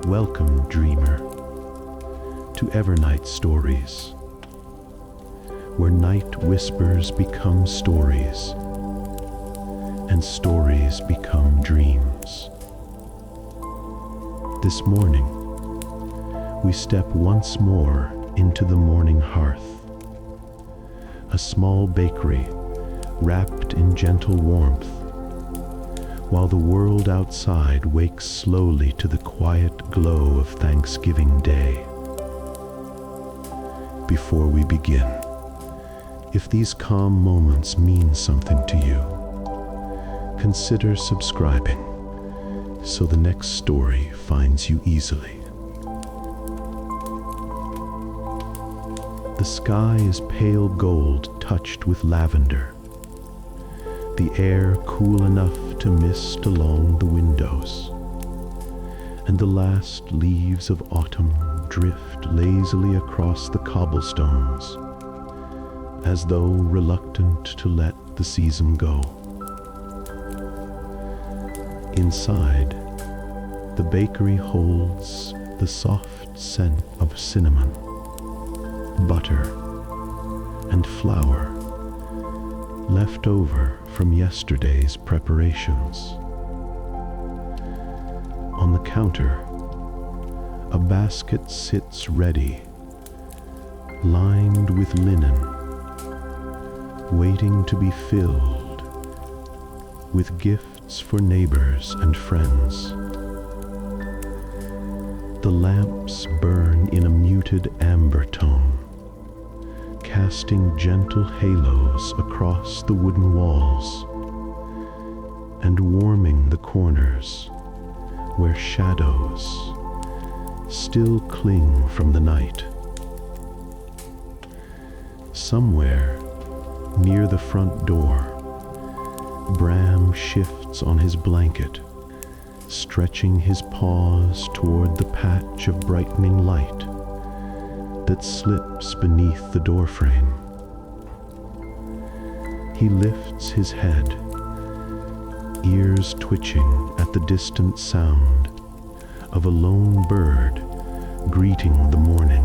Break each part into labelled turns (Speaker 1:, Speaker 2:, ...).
Speaker 1: Welcome, dreamer, to Evernight stories, where night whispers become stories, and stories become dreams. This morning, we step once more into the Morning Hearth, a small bakery wrapped in gentle warmth, while the world outside wakes slowly to the quiet glow of Thanksgiving Day. Before we begin, if these calm moments mean something to you, consider subscribing so the next story finds you easily. The sky is pale gold touched with lavender, the air cool enough to mist along the windows, and the last leaves of autumn drift lazily across the cobblestones, as though reluctant to let the season go. Inside, the bakery holds the soft scent of cinnamon, butter, and flour left over from yesterday's preparations. On the counter, a basket sits ready, lined with linen, waiting to be filled with gifts for neighbors and friends. The lamps burn in a muted amber tone, casting gentle halos across the wooden walls and warming the corners where shadows still cling from the night. Somewhere near the front door, Bram shifts on his blanket, stretching his paws toward the patch of brightening light that slips beneath the doorframe. He lifts his head, ears twitching at the distant sound of a lone bird greeting the morning.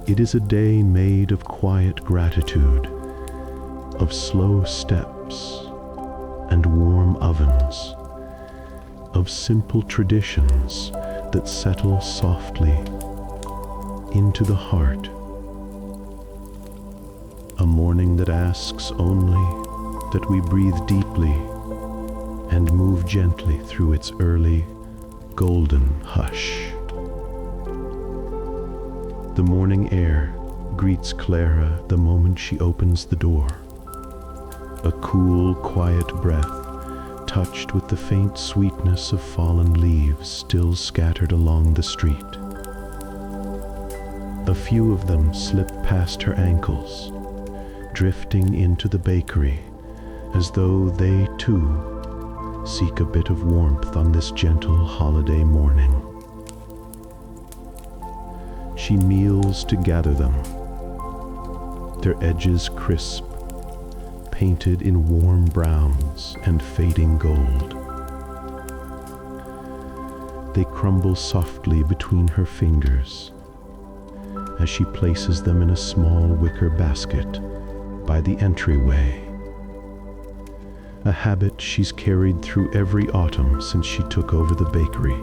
Speaker 1: It is a day made of quiet gratitude, of slow steps and warm ovens, of simple traditions that settle softly into the heart. A morning that asks only that we breathe deeply and move gently through its early golden hush. The morning air greets Clara the moment she opens the door, a cool, quiet breath touched with the faint sweetness of fallen leaves still scattered along the street. A few of them slip past her ankles, drifting into the bakery as though they too seek a bit of warmth on this gentle holiday morning. She kneels to gather them, their edges crisp, painted in warm browns and fading gold. They crumble softly between her fingers as she places them in a small wicker basket by the entryway, a habit she's carried through every autumn since she took over the bakery.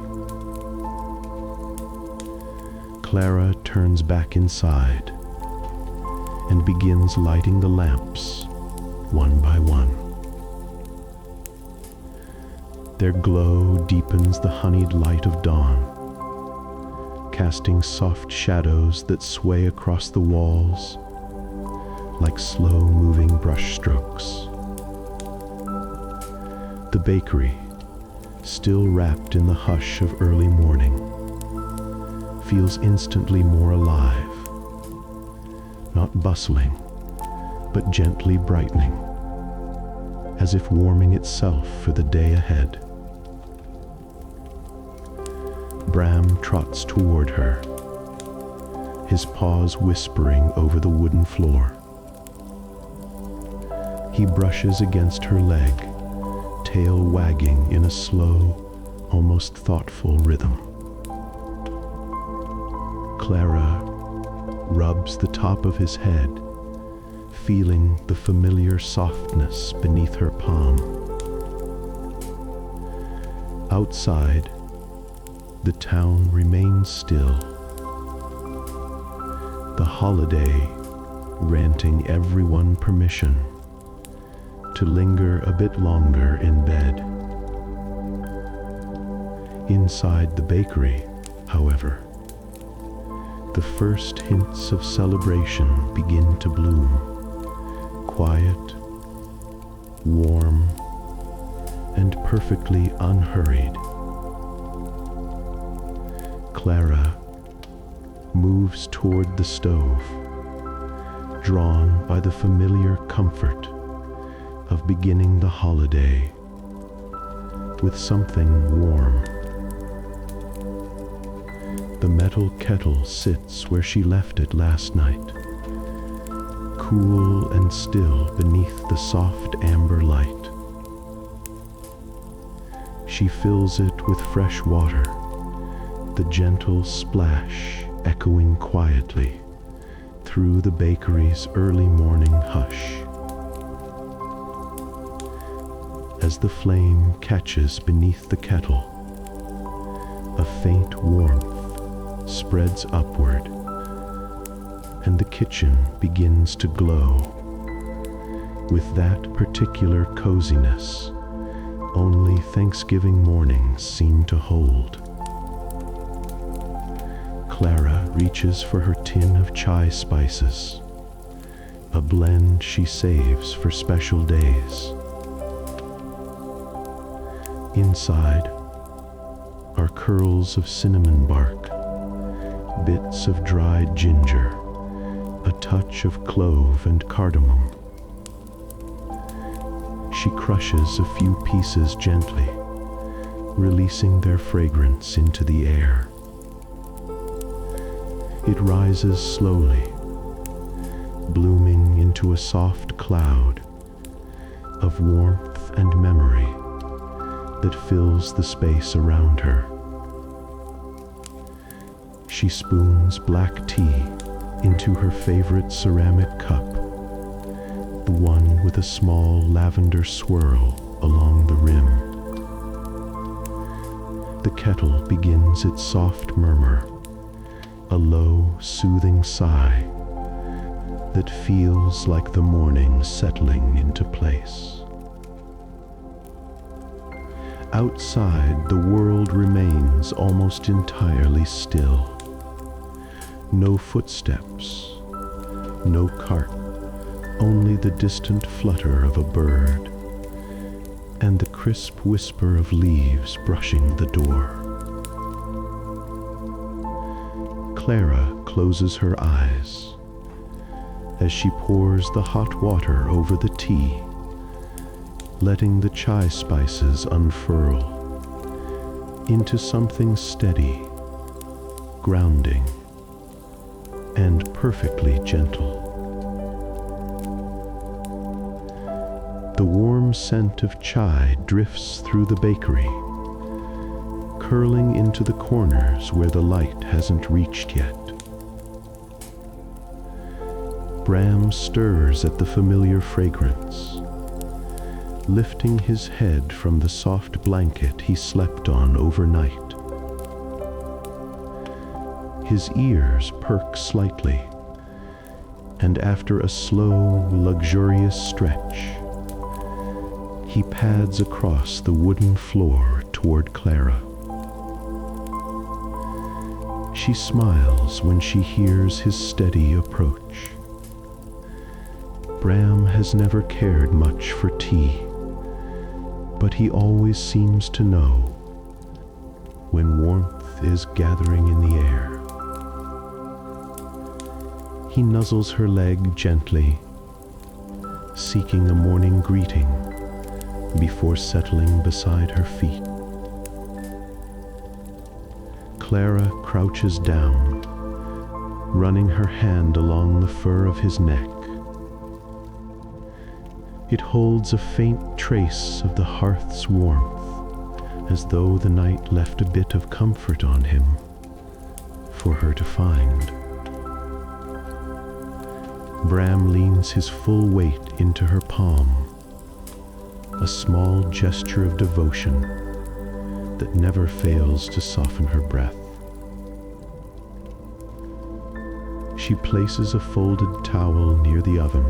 Speaker 1: Clara turns back inside and begins lighting the lamps one by one. Their glow deepens the honeyed light of dawn, casting soft shadows that sway across the walls like slow-moving brushstrokes. The bakery, still wrapped in the hush of early morning, feels instantly more alive, not bustling, but gently brightening, as if warming itself for the day ahead. Bram trots toward her, his paws whispering over the wooden floor. He brushes against her leg, tail wagging in a slow, almost thoughtful rhythm. Clara rubs the top of his head, feeling the familiar softness beneath her palm. Outside, the town remains still. The holiday granting everyone permission to linger a bit longer in bed. Inside the bakery, however, the first hints of celebration begin to bloom. Quiet, warm, and perfectly unhurried. Clara moves toward the stove, drawn by the familiar comfort of beginning the holiday with something warm. The metal kettle sits where she left it last night, cool and still beneath the soft amber light. She fills it with fresh water, the gentle splash echoing quietly through the bakery's early morning hush. As the flame catches beneath the kettle, a faint warmth spreads upward, and the kitchen begins to glow with that particular coziness only Thanksgiving mornings seem to hold. Clara reaches for her tin of chai spices, a blend she saves for special days. Inside are curls of cinnamon bark, bits of dried ginger, a touch of clove and cardamom. She crushes a few pieces gently, releasing their fragrance into the air. It rises slowly, blooming into a soft cloud of warmth and memory that fills the space around her. She spoons black tea into her favorite ceramic cup, the one with a small lavender swirl along the rim. The kettle begins its soft murmur, a low, soothing sigh that feels like the morning settling into place. Outside, the world remains almost entirely still. No footsteps, no cart, only the distant flutter of a bird and the crisp whisper of leaves brushing the door. Clara closes her eyes as she pours the hot water over the tea, letting the chai spices unfurl into something steady, grounding, and perfectly gentle. The warm scent of chai drifts through the bakery, curling into the corners where the light hasn't reached yet. Bram stirs at the familiar fragrance, lifting his head from the soft blanket he slept on overnight. His ears perk slightly, and after a slow, luxurious stretch, he pads across the wooden floor toward Clara. She smiles when she hears his steady approach. Bram has never cared much for tea, but he always seems to know when warmth is gathering in the air. He nuzzles her leg gently, seeking a morning greeting before settling beside her feet. Clara crouches down, running her hand along the fur of his neck. It holds a faint trace of the hearth's warmth, as though the night left a bit of comfort on him for her to find. Bram leans his full weight into her palm, a small gesture of devotion that never fails to soften her breath. She places a folded towel near the oven,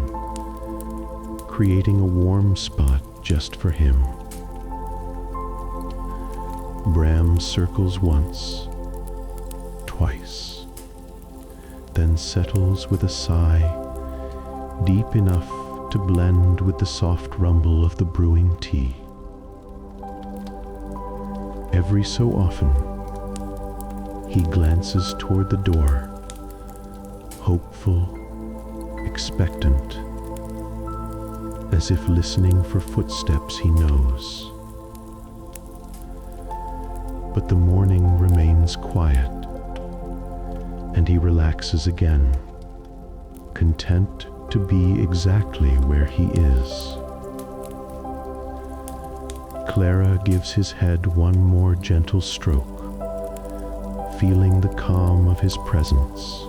Speaker 1: creating a warm spot just for him. Bram circles once, twice, then settles with a sigh deep enough to blend with the soft rumble of the brewing tea. Every so often, he glances toward the door, hopeful, expectant, as if listening for footsteps he knows. But the morning remains quiet, and he relaxes again, content to be exactly where he is. Clara gives his head one more gentle stroke, feeling the calm of his presence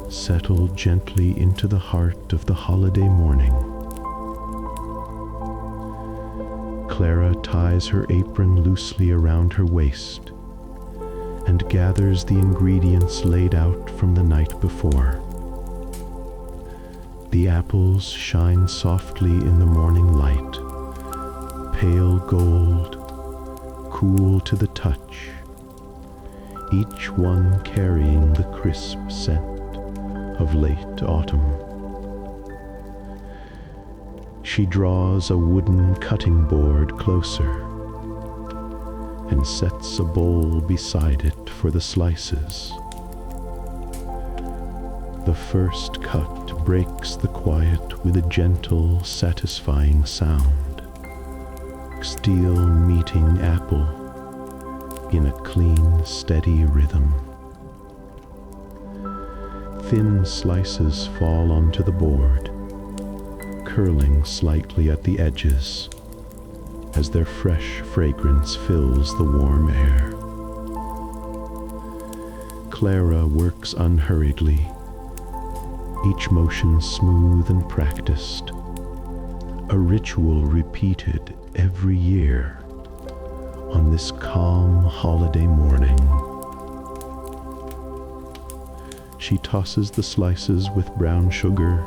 Speaker 1: settle gently into the heart of the holiday morning. Clara ties her apron loosely around her waist and gathers the ingredients laid out from the night before. The apples shine softly in the morning light, pale gold, cool to the touch, each one carrying the crisp scent of late autumn. She draws a wooden cutting board closer and sets a bowl beside it for the slices. The first cut breaks the quiet with a gentle, satisfying sound. Steel meeting apple in a clean, steady rhythm. Thin slices fall onto the board, curling slightly at the edges as their fresh fragrance fills the warm air. Clara works unhurriedly, each motion smooth and practiced, a ritual repeated every year on this calm holiday morning. She tosses the slices with brown sugar,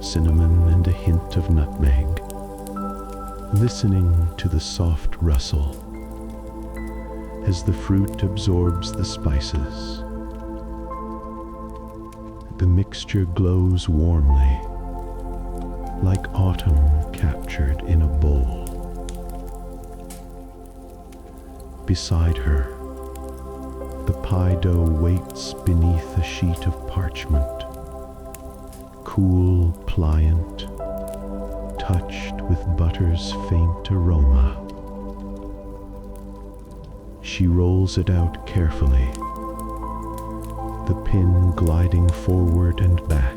Speaker 1: cinnamon, and a hint of nutmeg, listening to the soft rustle as the fruit absorbs the spices. The mixture glows warmly, like autumn captured in a bowl. Beside her, the pie dough waits beneath a sheet of parchment, cool, pliant, touched with butter's faint aroma. She rolls it out carefully, the pin gliding forward and back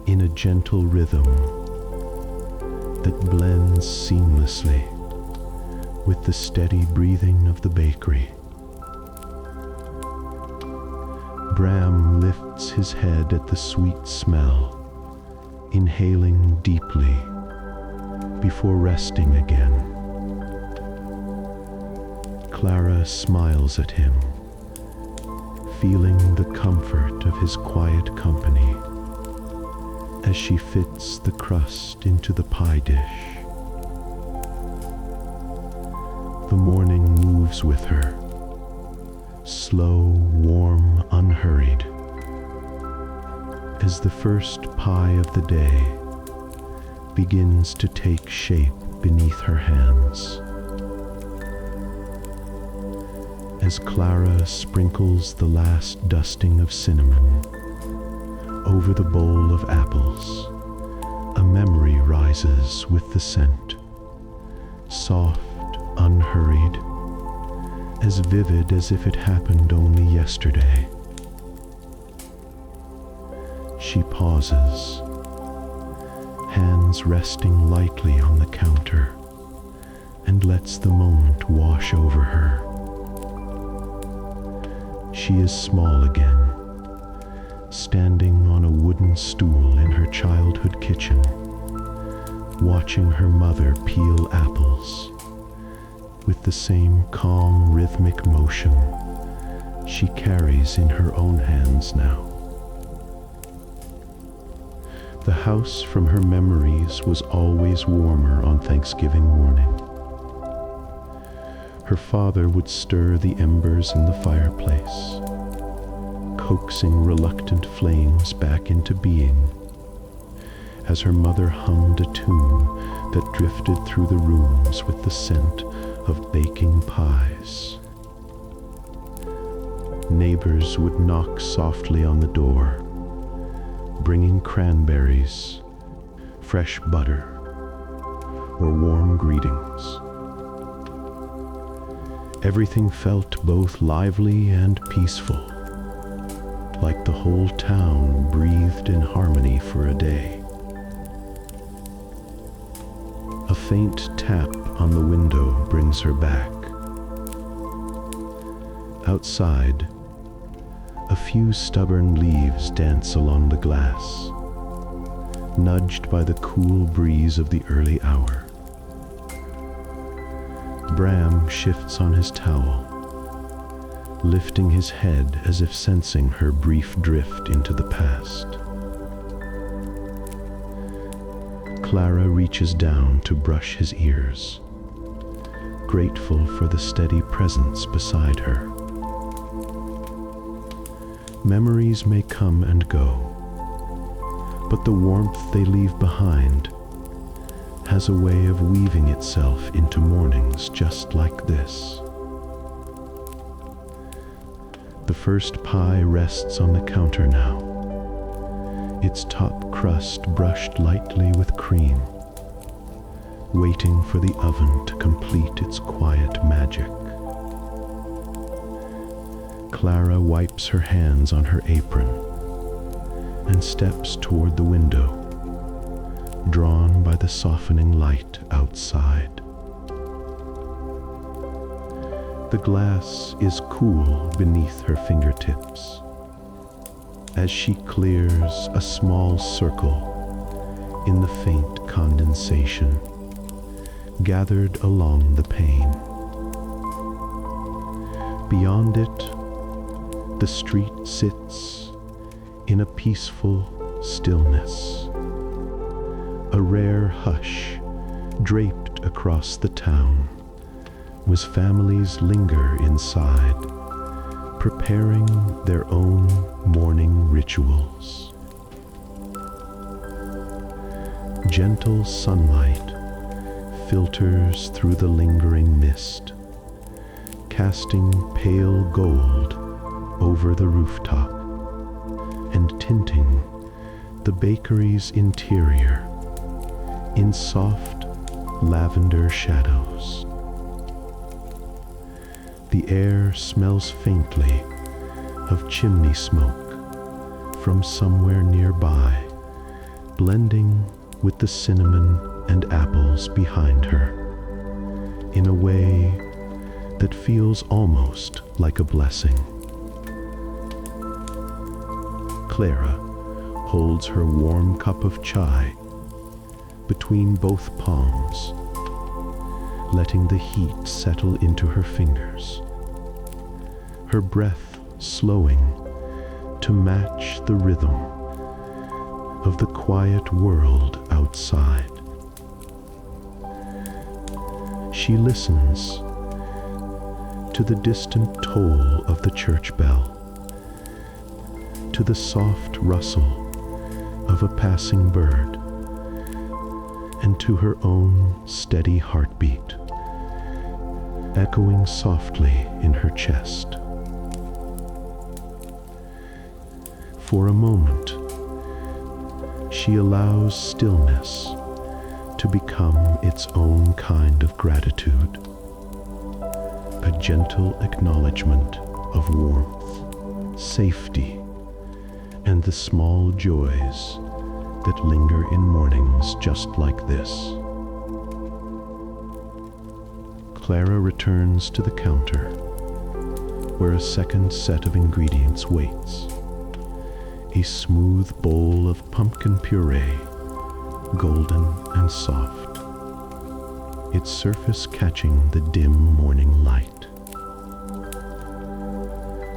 Speaker 1: in a gentle rhythm that blends seamlessly with the steady breathing of the bakery. Bram lifts his head at the sweet smell, inhaling deeply before resting again. Clara smiles at him, feeling the comfort of his quiet company as she fits the crust into the pie dish. The morning moves with her, slow, warm, unhurried, as the first pie of the day begins to take shape beneath her hands. As Clara sprinkles the last dusting of cinnamon over the bowl of apples, a memory rises with the scent, soft, unhurried, as vivid as if it happened only yesterday. She pauses, hands resting lightly on the counter, and and lets the moment wash over her. She is small again, standing on a wooden stool in her childhood kitchen, watching her mother peel apples with the same calm, rhythmic motion she carries in her own hands now. The house from her memories was always warmer on Thanksgiving morning. Her father would stir the embers in the fireplace, coaxing reluctant flames back into being, as her mother hummed a tune that drifted through the rooms with the scent of baking pies. Neighbors would knock softly on the door, bringing cranberries, fresh butter, or warm greetings. Everything felt both lively and peaceful, like the whole town breathed in harmony for a day. A faint tap on the window brings her back. Outside, a few stubborn leaves dance along the glass, nudged by the cool breeze of the early hour. Bram shifts on his towel, lifting his head as if sensing her brief drift into the past. Clara reaches down to brush his ears, grateful for the steady presence beside her. Memories may come and go, but the warmth they leave behind has a way of weaving itself into mornings just like this. The first pie rests on the counter now, its top crust brushed lightly with cream, waiting for the oven to complete its quiet magic. Clara wipes her hands on her apron and steps toward the window, drawn by the softening light outside. The glass is cool beneath her fingertips as she clears a small circle in the faint condensation gathered along the pane. Beyond it, the street sits in a peaceful stillness, a rare hush draped across the town as families linger inside, preparing their own morning rituals. Gentle sunlight filters through the lingering mist, casting pale gold over the rooftop and tinting the bakery's interior in soft lavender shadows. The air smells faintly of chimney smoke from somewhere nearby, blending with the cinnamon and apples behind her in a way that feels almost like a blessing. Clara holds her warm cup of chai between both palms, letting the heat settle into her fingers, her breath slowing to match the rhythm of the quiet world outside. She listens to the distant toll of the church bell, to the soft rustle of a passing bird, and to her own steady heartbeat, echoing softly in her chest. For a moment, she allows stillness to become its own kind of gratitude, a gentle acknowledgement of warmth, safety, and the small joys that linger in mornings just like this. Clara returns to the counter, where a second set of ingredients waits. A smooth bowl of pumpkin puree, golden and soft, its surface catching the dim morning light.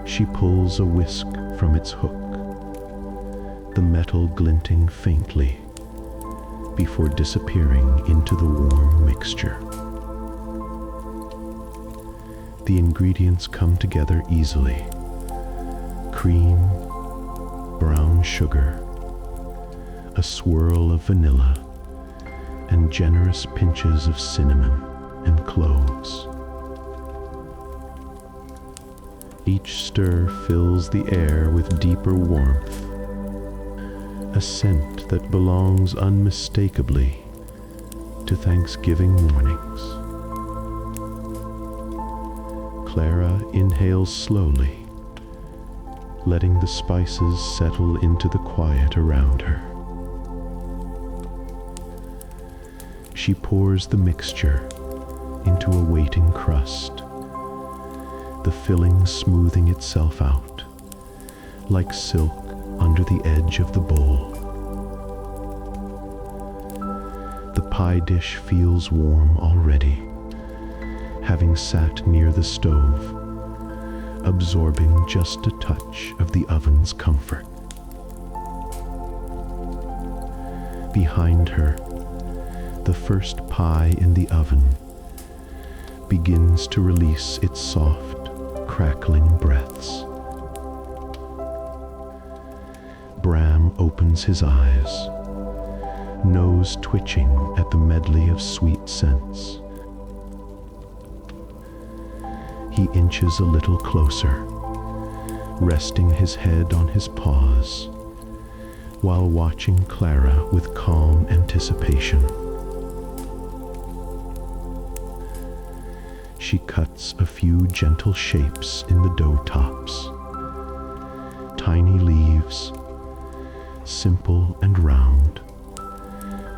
Speaker 1: She pulls a whisk from its hook, the metal glinting faintly before disappearing into the warm mixture. The ingredients come together easily. Cream, brown sugar, a swirl of vanilla, and generous pinches of cinnamon and cloves. Each stir fills the air with deeper warmth, a scent that belongs unmistakably to Thanksgiving mornings. Clara inhales slowly, letting the spices settle into the quiet around her. She pours the mixture into a waiting crust, the filling smoothing itself out, like silk under the edge of the bowl. The pie dish feels warm already, having sat near the stove, absorbing just a touch of the oven's comfort. Behind her, the first pie in the oven begins to release its soft, crackling breaths. Bram opens his eyes, nose twitching at the medley of sweet scents. He inches a little closer, resting his head on his paws, while watching Clara with calm anticipation. She cuts a few gentle shapes in the dough tops. Tiny leaves, simple and round,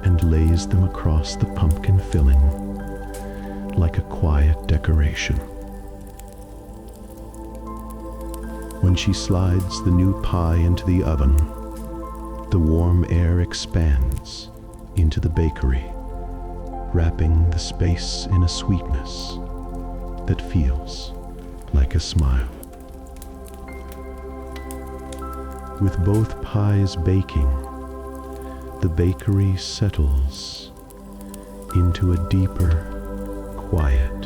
Speaker 1: and lays them across the pumpkin filling like a quiet decoration. When she slides the new pie into the oven, the warm air expands into the bakery, wrapping the space in a sweetness that feels like a smile. With both pies baking, the bakery settles into a deeper quiet,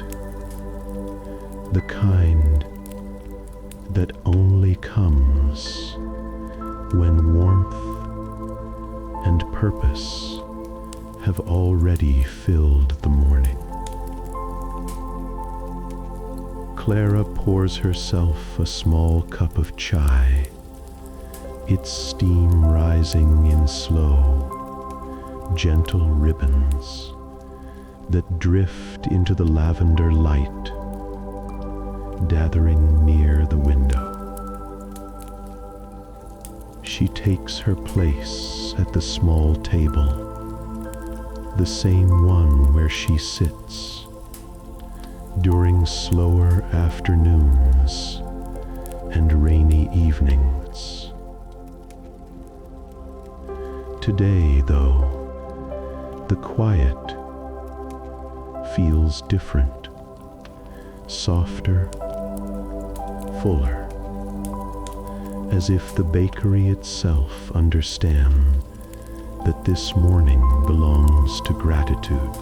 Speaker 1: the kind that only comes when warmth and purpose have already filled the morning. Clara pours herself a small cup of chai, its steam rising in slow, gentle ribbons that drift into the lavender light gathering near the window. She takes her place at the small table, the same one where she sits during slower afternoons and rainy evenings. Today, though, the quiet feels different, softer, fuller, as if the bakery itself understands that this morning belongs to gratitude.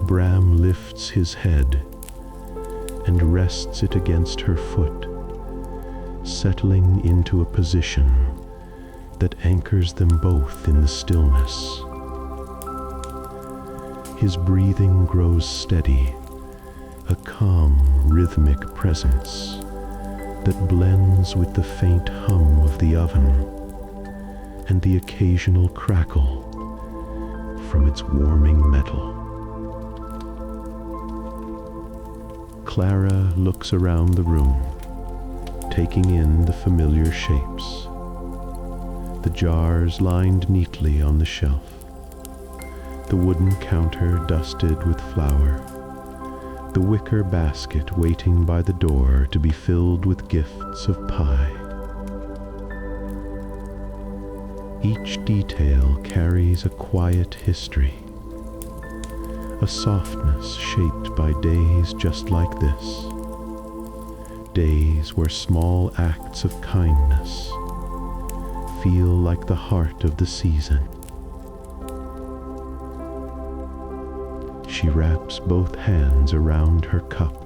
Speaker 1: Bram lifts his head and rests it against her foot, settling into a position that anchors them both in the stillness. His breathing grows steady, a calm, rhythmic presence that blends with the faint hum of the oven and the occasional crackle from its warming metal. Clara looks around the room, taking in the familiar shapes. The jars lined neatly on the shelf, the wooden counter dusted with flour, the wicker basket waiting by the door to be filled with gifts of pie. Each detail carries a quiet history, a softness shaped by days just like this, days where small acts of kindness feel like the heart of the season. She wraps both hands around her cup,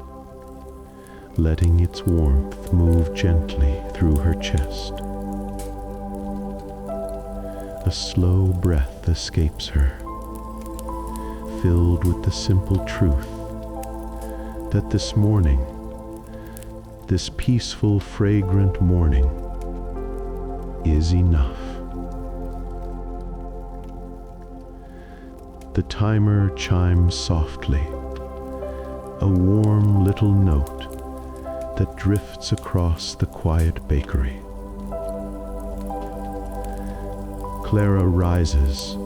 Speaker 1: letting its warmth move gently through her chest. A slow breath escapes her, filled with the simple truth that this morning, this peaceful, fragrant morning, is enough. The timer chimes softly, a warm little note that drifts across the quiet bakery. Clara rises,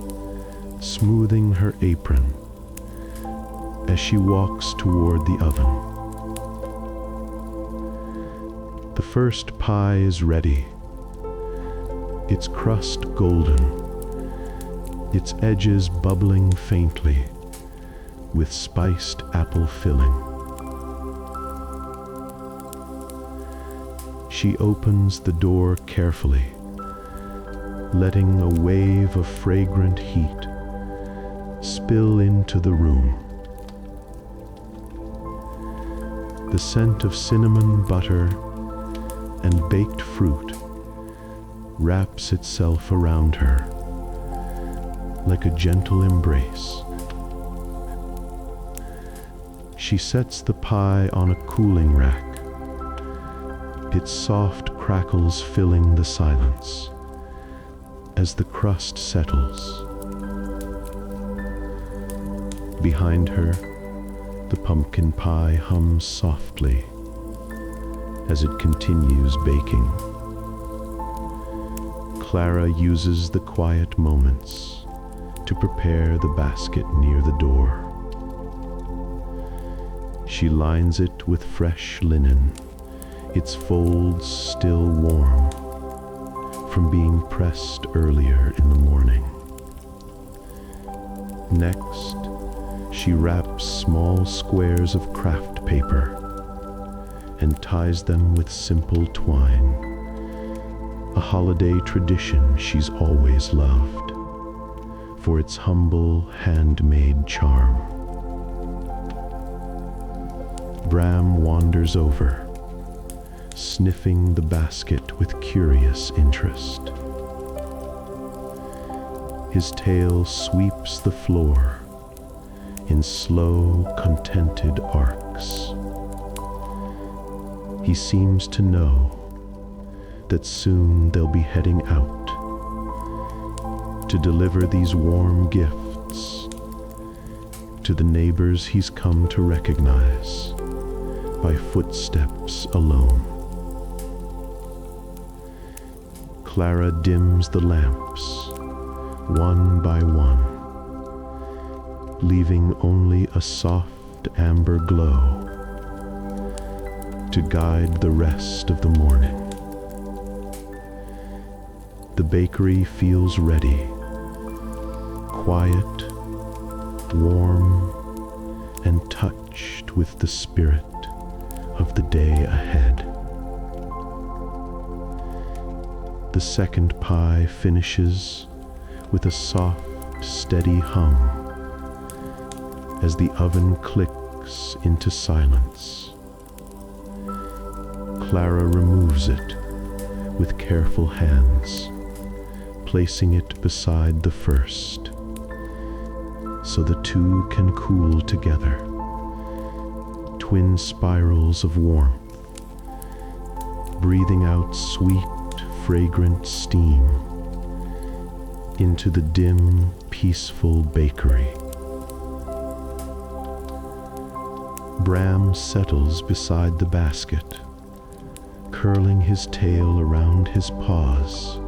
Speaker 1: smoothing her apron as she walks toward the oven. The first pie is ready, its crust golden, its edges bubbling faintly with spiced apple filling. She opens the door carefully, letting a wave of fragrant heat spill into the room. The scent of cinnamon, butter, and baked fruit wraps itself around her like a gentle embrace. She sets the pie on a cooling rack, its soft crackles filling the silence as the crust settles. Behind her, the pumpkin pie hums softly as it continues baking. Clara uses the quiet moments to prepare the basket near the door. She lines it with fresh linen, its folds still warm from being pressed earlier in the morning. Next, she wraps small squares of craft paper and ties them with simple twine, a holiday tradition she's always loved for its humble, handmade charm. Bram wanders over, sniffing the basket with curious interest. His tail sweeps the floor in slow, contented arcs. He seems to know that soon they'll be heading out to deliver these warm gifts to the neighbors he's come to recognize by footsteps alone. Clara dims the lamps, one by one, leaving only a soft amber glow to guide the rest of the morning. The bakery feels ready, quiet, warm, and touched with the spirit of the day ahead. The second pie finishes with a soft, steady hum as the oven clicks into silence. Clara removes it with careful hands, placing it beside the first so the two can cool together, twin spirals of warmth, breathing out sweet, fragrant steam into the dim, peaceful bakery. Bram settles beside the basket, curling his tail around his paws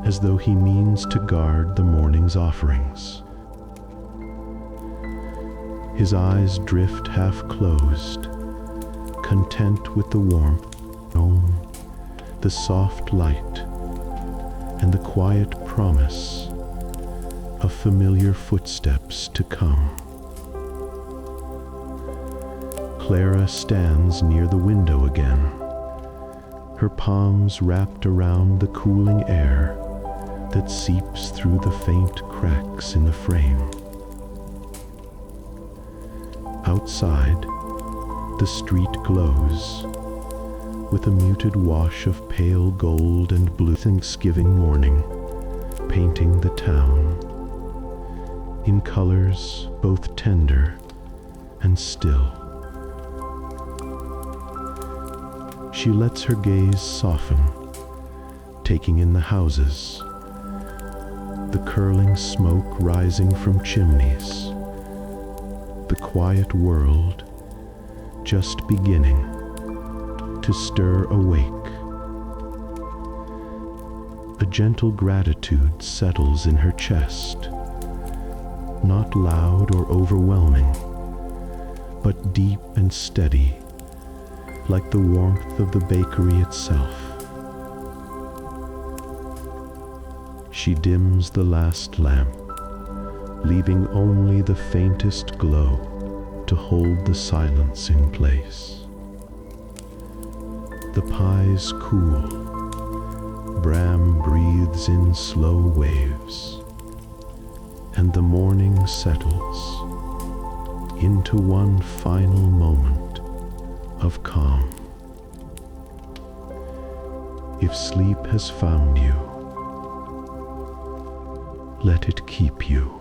Speaker 1: as though he means to guard the morning's offerings. His eyes drift half closed, content with the warmth, the soft light, and the quiet promise of familiar footsteps to come. Clara stands near the window again, her palms wrapped around the cooling air that seeps through the faint cracks in the frame. Outside, the street glows with a muted wash of pale gold and blue. Thanksgiving morning, painting the town in colors both tender and still. She lets her gaze soften, taking in the houses, the curling smoke rising from chimneys, the quiet world just beginning to stir awake. A gentle gratitude settles in her chest, not loud or overwhelming, but deep and steady, like the warmth of the bakery itself. She dims the last lamp, leaving only the faintest glow to hold the silence in place. The pies cool. Bram breathes in slow waves, and the morning settles into one final moment of calm. If sleep has found you, let it keep you.